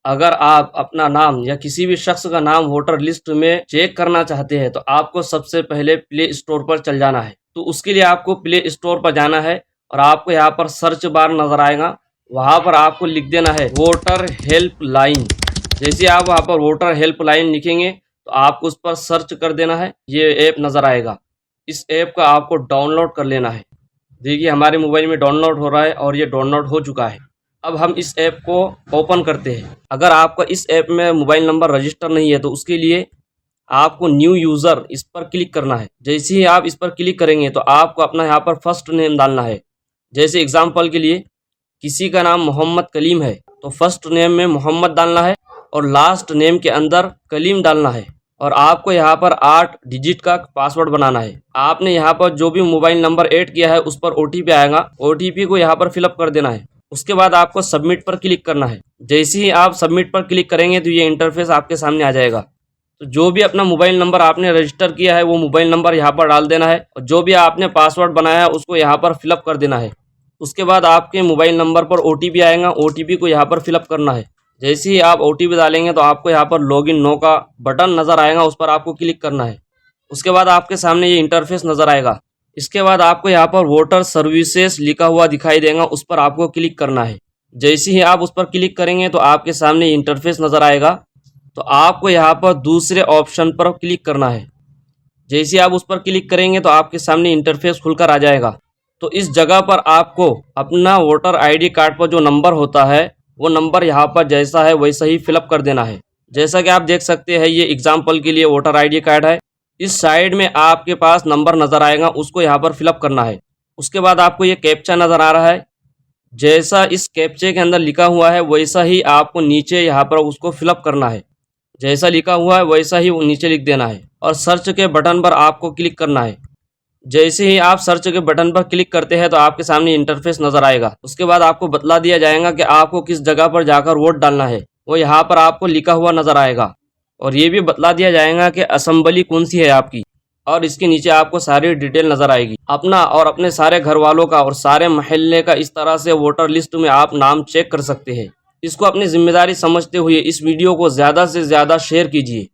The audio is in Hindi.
अगर आप अपना नाम या किसी भी शख्स का नाम वोटर लिस्ट में चेक करना चाहते हैं तो आपको सबसे पहले प्ले स्टोर पर चल जाना है। तो उसके लिए आपको प्ले स्टोर पर जाना है और आपको यहाँ पर सर्च बार नज़र आएगा, वहाँ पर आपको लिख देना है वोटर हेल्प लाइन। जैसे आप वहाँ पर वोटर हेल्प लाइन लिखेंगे तो आपको उस पर सर्च कर देना है, ये ऐप नज़र आएगा। इस ऐप का आपको डाउनलोड कर लेना है। देखिए हमारे मोबाइल में डाउनलोड हो रहा है और ये डाउनलोड हो चुका है। अब हम इस ऐप को ओपन करते हैं। अगर आपका इस ऐप में मोबाइल नंबर रजिस्टर नहीं है तो उसके लिए आपको न्यू यूज़र इस पर क्लिक करना है। जैसे ही आप इस पर क्लिक करेंगे तो आपको अपना यहाँ पर फर्स्ट नेम डालना है। जैसे एग्जांपल के लिए किसी का नाम मोहम्मद कलीम है तो फर्स्ट नेम में मोहम्मद डालना है और लास्ट नेम के अंदर कलीम डालना है। और आपको यहाँ पर 8 डिजिट का पासवर्ड बनाना है। आपने यहाँ पर जो भी मोबाइल नंबर ऐड किया है उस पर OTP आएगा, OTP को यहाँ पर फिलअप कर देना है। उसके बाद आपको सबमिट पर क्लिक करना है। जैसे ही आप सबमिट पर क्लिक करेंगे तो ये इंटरफेस आपके सामने आ जाएगा। तो जो भी अपना मोबाइल नंबर आपने रजिस्टर किया है वो मोबाइल नंबर यहाँ पर डाल देना है और जो भी आपने पासवर्ड बनाया है उसको यहाँ पर फिलअप कर देना है। उसके बाद आपके मोबाइल नंबर पर OTP आएगा, OTP को यहाँ पर फिलअप करना है। जैसे ही आप OTP डालेंगे तो आपको यहाँ पर लॉगिन नो का बटन नज़र आएगा, उस पर आपको क्लिक करना है। उसके बाद आपके सामने ये इंटरफेस नज़र आएगा। इसके बाद आपको यहाँ पर वोटर सर्विसेज लिखा हुआ दिखाई देगा, उस पर आपको क्लिक करना है। जैसे ही आप उस पर क्लिक करेंगे तो आपके सामने इंटरफेस नज़र आएगा। तो आपको यहाँ पर दूसरे ऑप्शन पर क्लिक करना है। जैसे आप उस पर क्लिक करेंगे तो आपके सामने इंटरफेस खुलकर आ जाएगा। तो इस जगह पर आपको अपना वोटर ID कार्ड पर जो नंबर होता है वो नंबर यहाँ पर जैसा है वैसा ही फिलअप कर देना है। जैसा कि आप देख सकते हैं ये एग्जाम्पल के लिए वोटर ID कार्ड है। इस साइड में आपके पास नंबर नज़र आएगा, उसको यहाँ पर फिलअप करना है। उसके बाद आपको ये कैप्चा नज़र आ रहा है, जैसा इस कैप्चे के अंदर लिखा हुआ है वैसा ही आपको नीचे यहाँ पर उसको फिलअप करना है। जैसा लिखा हुआ है वैसा ही नीचे लिख देना है और सर्च के बटन पर आपको क्लिक करना है। जैसे ही आप सर्च के बटन पर क्लिक करते हैं तो आपके सामने इंटरफेस नज़र आएगा। उसके बाद आपको बतला दिया जाएगा कि आपको किस जगह पर जाकर वोट डालना है, वो यहाँ पर आपको लिखा हुआ नज़र आएगा। और ये भी बतला दिया जाएगा कि असेंबली कौन सी है आपकी, और इसके नीचे आपको सारी डिटेल नज़र आएगी। अपना और अपने सारे घर वालों का और सारे महल्ले का इस तरह से वोटर लिस्ट में आप नाम चेक कर सकते हैं। इसको अपनी जिम्मेदारी समझते हुए इस वीडियो को ज़्यादा से ज़्यादा शेयर कीजिए।